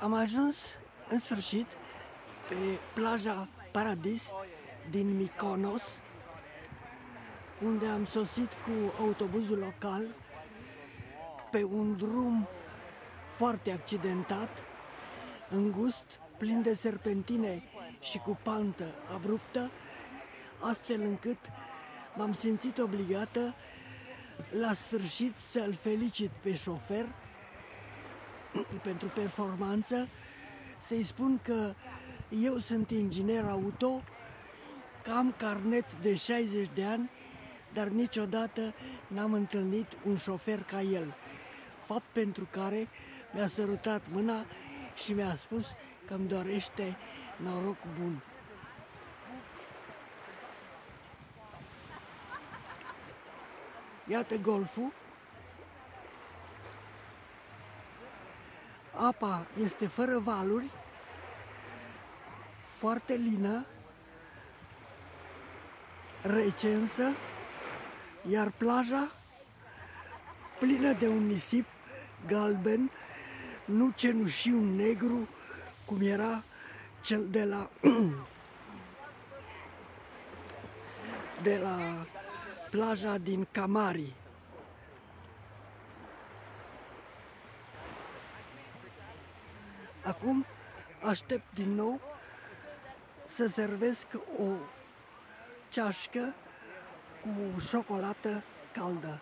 Am ajuns în sfârșit pe plaja Paradis din Mykonos, unde am sosit cu autobuzul local pe un drum foarte accidentat, îngust, plin de serpentine și cu pantă abruptă, astfel încât m-am simțit obligată la sfârșit să-l felicit pe șofer pentru performanță, să-i spun că eu sunt inginer auto, că am carnet de 60 de ani, dar niciodată n-am întâlnit un șofer ca el, fapt pentru care mi-a sărutat mâna și mi-a spus că îmi dorește noroc bun. Iată golful. Apa este fără valuri, foarte lină, rece însă, iar plaja plină de un nisip galben, nu cenușiu negru, cum era cel de la plaja din Kamari. Acum aștept din nou să servesc o ceașcă cu șocolată caldă.